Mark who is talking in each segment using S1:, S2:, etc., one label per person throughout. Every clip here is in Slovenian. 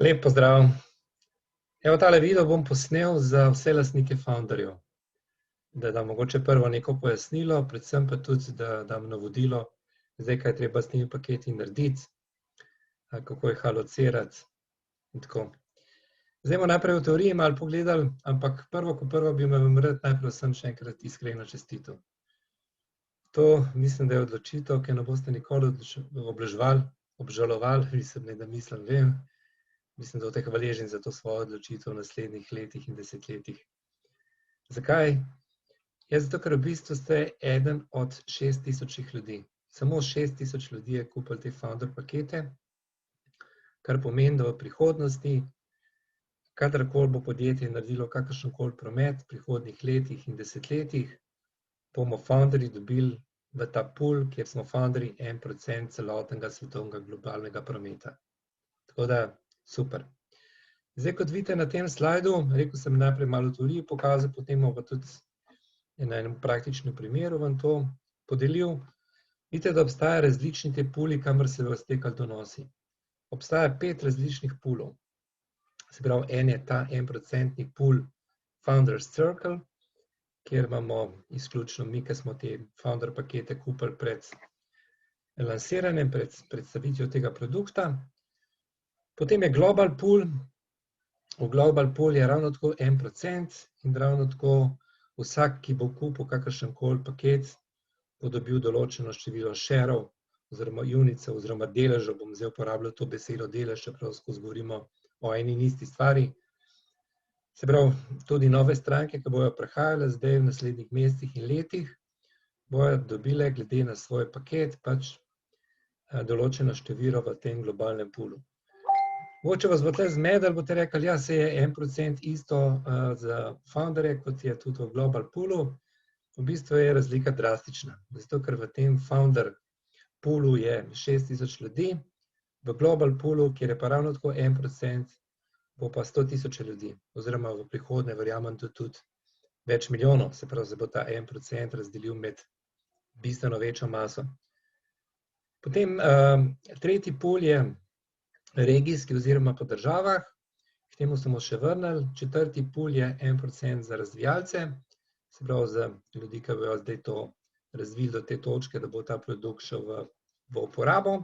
S1: Lep pozdrav. Evo, tale video bom posnel za vse lastnike Founderjev, da dam mogoče prvo neko pojasnilo, predvsem pa tudi, da dam navodilo, zdaj kaj je treba s temi paketi narediti, kako jih alocirati in tako. Zdaj bomo najprej v teoriji malo pogledali, ampak prvo kot prvo bi vam rad najprej vsem še enkrat iskreno čestital. To mislim, da je odločitev, ki ne boste nikoli obžalovali, vem. Mislim, da boste hvaležni za to svojo odločitev v naslednjih letih in desetletjih. Zakaj? Zato, ker v bistvu ste eden od 6000 ljudi. Samo 6000 ljudi je kupilo te Founder pakete, kar pomeni, da v prihodnosti, kadarkoli bo podjetje naredilo kakršenkoli promet v prihodnjih letih in desetletjih, bomo Founderji dobili v ta pool, kjer smo Founderji 1% celotnega svetovnega globalnega prometa. Tako da, super. Zdaj, kot vidite na tem slajdu, rekel sem najprej malo v teoriji pokazal, potem pa tudi na enem praktičnem primeru vam to podelil. Vidite, da obstaja različni te pooli, kamor se vas te donosi. Obstaja 5 različnih poolov. Se pravi, en je ta 1% pool Founders Circle, kjer imamo izključno mi, ki smo te Founder pakete kupili pred lansiranjem, pred predstavitvijo tega produkta. Potem je Global Pool. V Global Pool je ravno tako 1% in ravno tako vsak, ki bo kupil kakršenkoli paket, bo dobil določeno število shareov oziroma unicev oziroma deležev, bom zdaj uporabljal to besedo delež, čeprav skozi govorimo o eni in isti stvari. Se pravi, tudi nove stranke, ki bojo prihajale zdaj v naslednjih mesecih in letih, bojo dobile glede na svoj paket pač določeno število v tem globalnem poolu. Mogoče vas bo tle zmedlo, boste rekli, ja, se je 1% isto za Founderje, kot je tudi v Global Poolu. V bistvu je razlika drastična. Zato, ker v tem Founder Poolu je 6000 ljudi, v Global Poolu, kjer je pa ravno tako 1%, bo pa 100 000 ljudi, oziroma v prihodnje verjamem tudi več milijonov, se pravi, da bo ta 1% razdelil med bistveno večjo maso. Potem tretji pool je regijski oziroma po državah, k temu smo še vrnili. Četrti pool je 1% za razvijalce, se pravi za ljudi, ki bojo zdaj to razvili do te točke, da bo ta produkt šel v uporabo.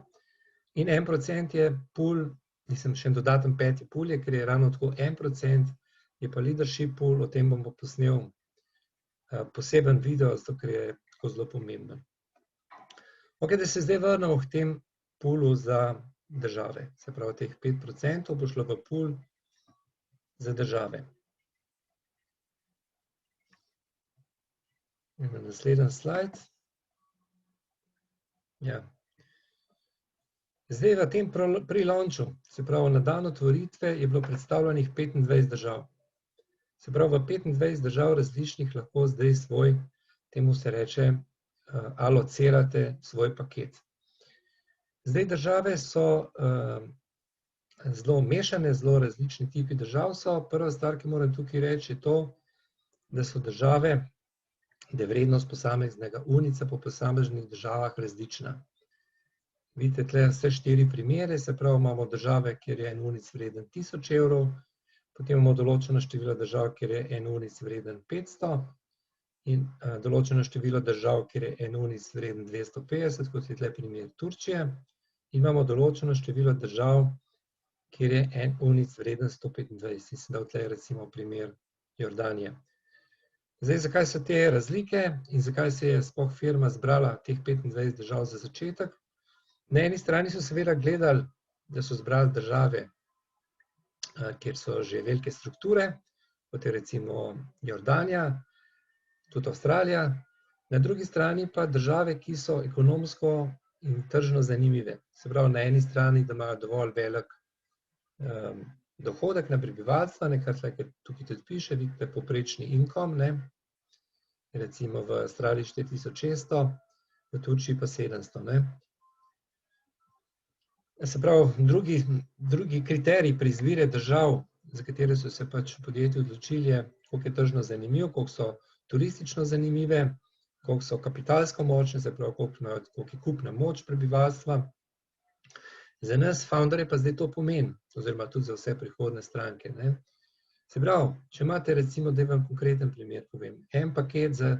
S1: In 1% je pool, še en dodaten 5. pool je, ker je ravno tako 1%, je pa leadership pool, o tem bom posnel poseben video, zato ker je tako zelo pomembno. Ok, da se zdaj vrnemo k tem poolu za države. Se pravi, teh 5% bo šlo v pool za države. Na naslednji slajd. Ja. Zdaj v tem pre-launchu, se pravi na dan otvoritve, je bilo predstavljenih 25 držav. Se pravi, v 25 držav različnih lahko zdaj svoj, temu se reče, alocirate svoj paket. Zdaj države so zelo mešane, zelo različni tipi držav so. Prva stvar, ki moram tukaj reči, je to, da so države, da je vrednost posameznega unica po posameznih državah različna. Vidite tle vse 4 primere, se pravi, imamo države, kjer je en unic vreden 1000 evrov, potem imamo določeno število držav, kjer je en unic vreden 500 in določeno število držav, kjer je en unic vreden 250, kot je tle primer Turčije. Imamo določeno število držav, kjer je en unic vreden 125. In sem dal tle recimo primer Jordanije. Zdaj, zakaj so te razlike in zakaj se je sploh firma zbrala teh 25 držav za začetek? Na eni strani so seveda gledali, da so zbrali države, kjer so že velike strukture, kot je recimo Jordanija, tudi Avstralija. Na drugi strani pa države, ki so ekonomsko in tržno zanimive. Se pravi, na eni strani, da imajo dovolj velik dohodek na prebivalstva, kar tukaj tudi piše, vidite poprečni income, recimo v Avstraliji 4600, v Turčiji pa 700. Se pravi, drugi kriterij pri izbiri držav, za katere so se pač podjetji odločili, je, koliko je tržno zanimiv, koliko so turistično zanimive, koliko so kapitalsko močne, se pravi, koliko je kupna moč prebivalstva. Za nas, founderje, pa zdaj to pomeni, oziroma tudi za vse prihodne stranke. Ne? Se pravi, če imate recimo, da vam konkreten primer povem, en paket za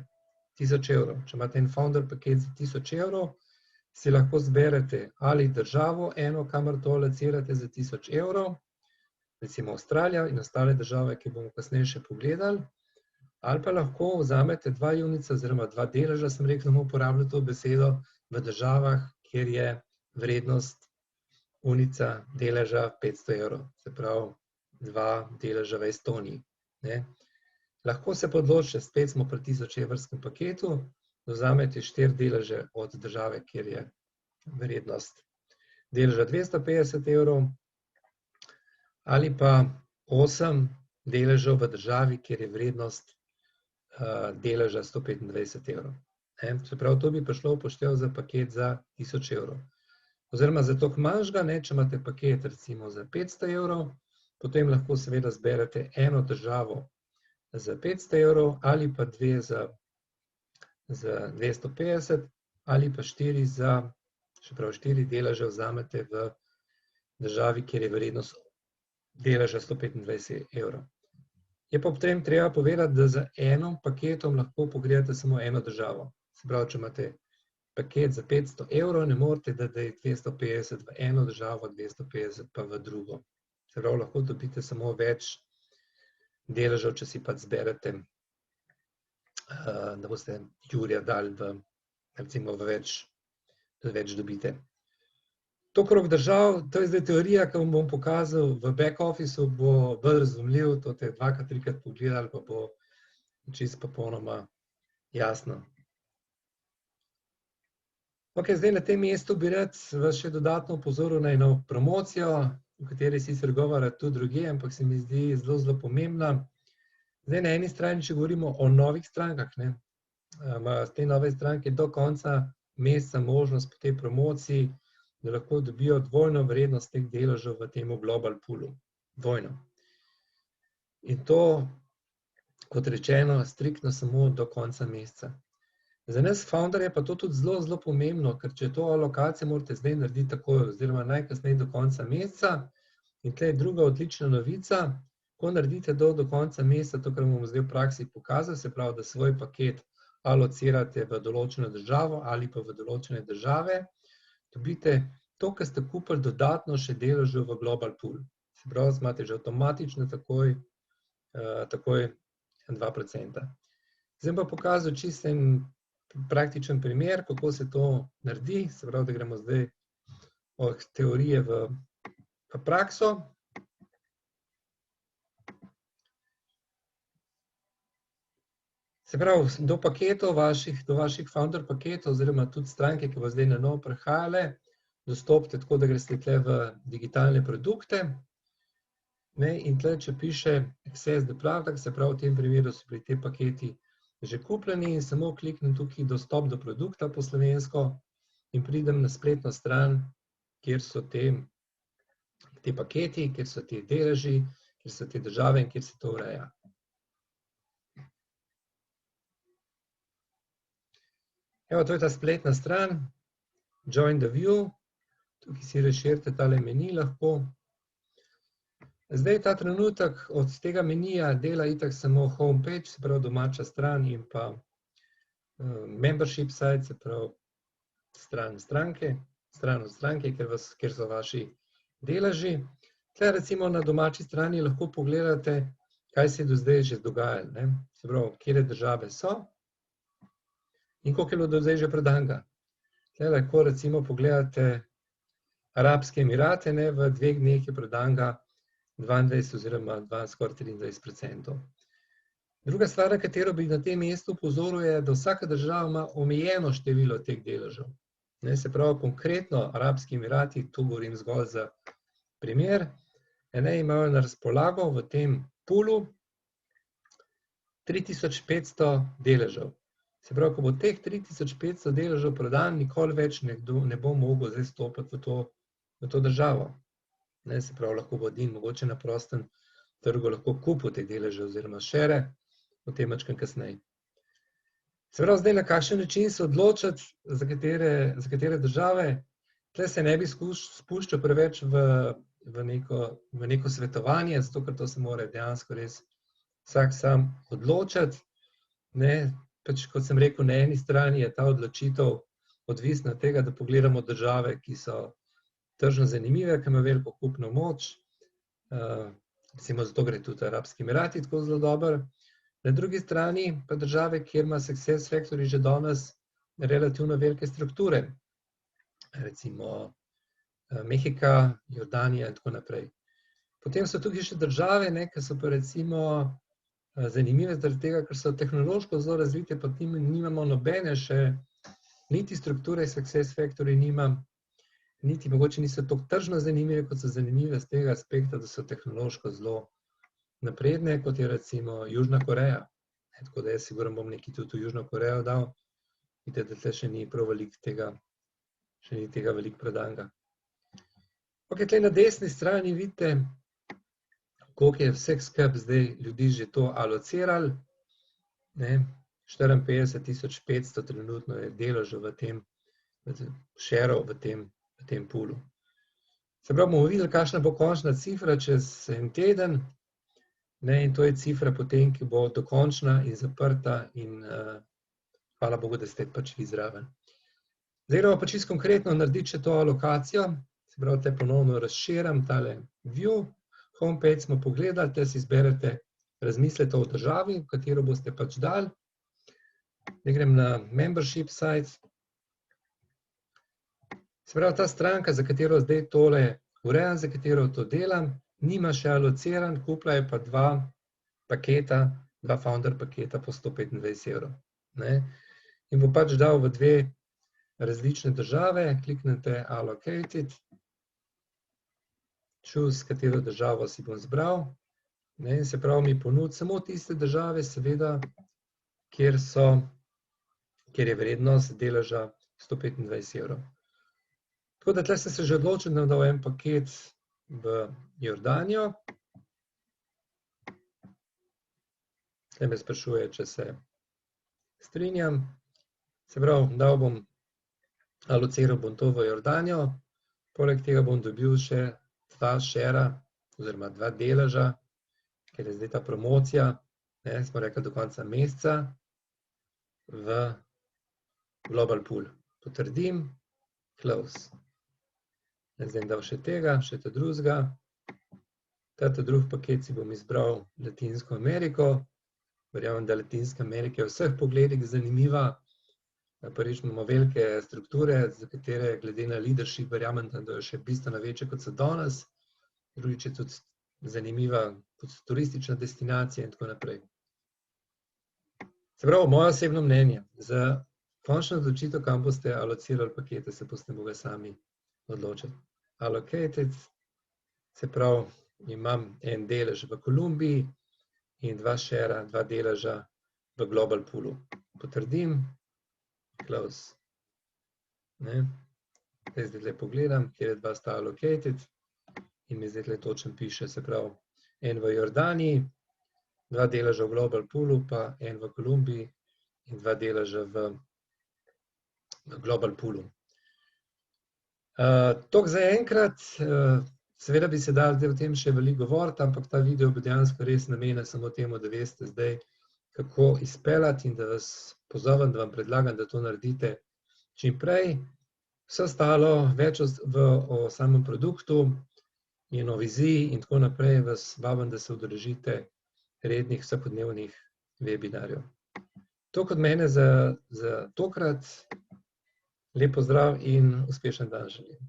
S1: 1000 evrov, če imate en founder paket za 1000 evrov, si lahko zberete ali državo eno, kamor to locirate za 1000 evrov, recimo Avstralija in ostale države, ki bomo kasneje še pogledali, ali pa lahko vzamete 2 junica oziroma 2 deleža, sem rekel, da bomo uporabljali to besedo, v državah, kjer je vrednost unica deleža 500 evrov, se pravi 2 deleža v Estoniji. Ne? Lahko se podločite, spet smo pri 1000 evrskem paketu, vzamete 4 deleže od države, kjer je vrednost deleža 250 evrov, ali pa 8 deležev v državi, kjer je vrednost deleža 125 evrov. Se pravi, to bi prišlo upoštev za paket za 1000 evrov. Oziroma za toliko manjšega, če imate paket recimo za 500 evrov, potem lahko seveda zberete eno državo za 500 evrov ali pa 2 za 250 ali pa 4 za, še prav 4 deleže vzamete v državi, kjer je vrednost deleža 125 evrov. Je pa potem treba povedati, da za enim paketom lahko pogledate samo eno državo. Se pravi, če imate paket za 500 evrov, ne morete, da je 250 v eno državo, 250 pa v drugo. Se pravi, lahko dobite samo več deležev, če si pa zberete, da boste jurja dali recimo v več dobite. To krog držav, to je zdaj teorija, ki vam bom pokazal v back officeu, bo bolj razumljiv, to te 2-3 pogledali, pa bo čisto popolnoma jasno. Ok, zdaj na tem mestu bi rad vas še dodatno opozoril na eno promocijo, v kateri sicer govora tudi drugje, ampak se mi zdi zelo, zelo pomembna. Zdaj na eni strani, če govorimo o novih strankah, imajo te nove stranke do konca meseca možnost po tej promociji, da lahko dobijo dvojno vrednost teh deležev v tem global poolu. Dvojno. In to, kot rečeno, striktno samo do konca meseca. Za nas founderje pa to tudi zelo, zelo pomembno, ker če to alokacijo morate zdaj narediti takoj, oziroma najkasneje do konca meseca. In tukaj je druga odlična novica, ko naredite do konca meseca, to, kar bomo zdaj v praksi pokazali, se pravi, da svoj paket alocirate v določeno državo ali pa v določene države, dobite to, kar ste kupili dodatno še deležev v global pool. Se pravi, imate že avtomatično takoj 2%. Zdaj pa pokazal čisto en praktičen primer, kako se to naredi, se pravi, da gremo zdaj od teorije v prakso. Se pravi, do paketov, do vaših founder paketov, oziroma tudi stranke, ki bo zdaj na novo prihajale, dostopite tako, da greste tle v digitalne produkte. In tle, če piše Access the product, se pravi, v tem primeru so bili te paketi že kupljeni in samo kliknem tukaj dostop do produkta po slovensko in pridem na spletno stran, kjer so te paketi, kjer so te deleži, kjer so te države in kjer se to ureja. Evo, to je ta spletna stran, Join the View, tukaj si razširite tale meni lahko. Zdaj ta trenutek od tega menija dela itak samo homepage, se pravi domača stran in pa membership site, se pravi stran od stranke, kjer so vaši deleži. Tukaj recimo na domači strani lahko pogledate, kaj se je do zdaj že dogajalo. Se pravi, kjere države so in koliko je bilo do zdaj že prodanega. Tukaj lahko recimo pogledate Arabske Emirate, v 2 dneh je prodanega 22 oziroma skoraj 23%. Druga stvar, na katero bi na tem mestu opozoril, je, da vsaka država ima omejeno število teh deležev. Se pravi, konkretno Arabski Emirati, tu govorim zgolj za primer, imajo na razpolago v tem poolu 3500 deležev. Se pravi, ko bo teh 3500 deležev prodan, nikoli več ne bo mogel zdaj stopiti v to državo. Se pravi, lahko bo edin mogoče na prostem trgu lahko kupil te deleže oziroma šere, o tem mačkam kasneje. Se pravi, zdaj na kakšen način se odločiti, za katere države. Tle se ne bi spuščal preveč v neko svetovanje, zato ker to se mora dejansko res vsak sam odločiti. Pač, kot sem rekel, na eni strani je ta odločitev odvisna od tega, da pogledamo države, ki so tržno zanimive, ki imajo veliko kupno moč. Recimo zato gre tudi Arabski Emirati tako zelo dobro. Na drugi strani pa države, kjer ima success factory že danes relativno velike strukture. Recimo Mehika, Jordanija in tako naprej. Potem so tukaj še države, ki so pa recimo zanimive zaradi tega, ker so tehnološko zelo razvite, pa nimamo nobene še, niti strukture success factory nimam, niti mogoče niso toliko tržno zanimive, kot so zanimive z tega aspekta, da so tehnološko zelo napredne, kot je recimo Južna Koreja. Tako da jaz sigurno bom nekaj tudi v Južno Korejo dal. Vidite, da tle še ni prav veliko tega, še ni tega veliko prodanega. Ok, tle na desni strani vidite, koliko je vseh skupaj zdaj ljudi že to alocirali. 54.500 trenutno je deležev v tem, sharov v tem poolu. Se pravi, bomo videli, kakšna bo končna cifra čez en teden. In to je cifra potem, ki bo dokončna in zaprta in hvala Bogu, da ste pač vi zraven. Zdaj gremo pa čisto konkretno narediti še to alokacijo. Se pravi, te ponovno razširam tale view. Homepage smo pogledali, te si izberete, razmislite o državi, v katero boste pač dali. Zdaj grem na membership site. Se pravi, ta stranka, za katero zdaj tole urejam, za katero to delam, nima še alociran, kupila je pa dva founder paketa po 125 evrov. In bo pač dal v dve različne države, kliknete allocated, choose, katero državo si bom zbral. In se pravi, mi ponudi samo tiste države, seveda, kjer je vrednost deleža 125 evrov. Tako da tle sem se že odločil, da bom dal en paket v Jordanijo. Tle me sprašuje, če se strinjam. Se pravi, alociral bom to v Jordanijo, poleg tega bom dobil še dva shara, oziroma dva deleža, ker je zdaj ta promocija, smo rekli do konca meseca, v Global Pool. Potrdim, close. Zdaj bom dal še tega, še ta drugega. Ta drugi paket si bom izbral Latinsko Ameriko. Verjamem, da Latinska Amerika je v vseh pogledih zanimiva. Prvič imamo velike strukture, za katere glede na leadership verjamem, da je še bistveno večje, kot so danes. Drugič je tudi zanimiva kot turistična destinacija in tako naprej. Se pravi, moje osebno mnenje, za končno odločitev, kam boste alocirali pakete, se boste mogli sami odločiti. Allocated, se pravi, imam en delež v Kolumbiji in dva shara, dva deleža v Global Poolu. Potrdim, close. Zdaj tle pogledam, kjer je dva sta allocated in mi zdaj tle točno piše, se pravi, en v Jordaniji, dva deleža v Global Poolu, pa en v Kolumbiji in dva deleža v Global Poolu. Toliko za enkrat, seveda bi se dal zdaj o tem še veliko govoriti, ampak ta video bo dejansko res namenjen samo temu, da veste zdaj, kako izpeljati in da vas pozovem, da vam predlagam, da to naredite čim prej. Vse ostalo, več o samem produktu in o viziji in tako naprej, vas vabim, da se udeležite rednih vsakodnevnih webinarjev. To kot mene za tokrat. Lep pozdrav in uspešen dan želim.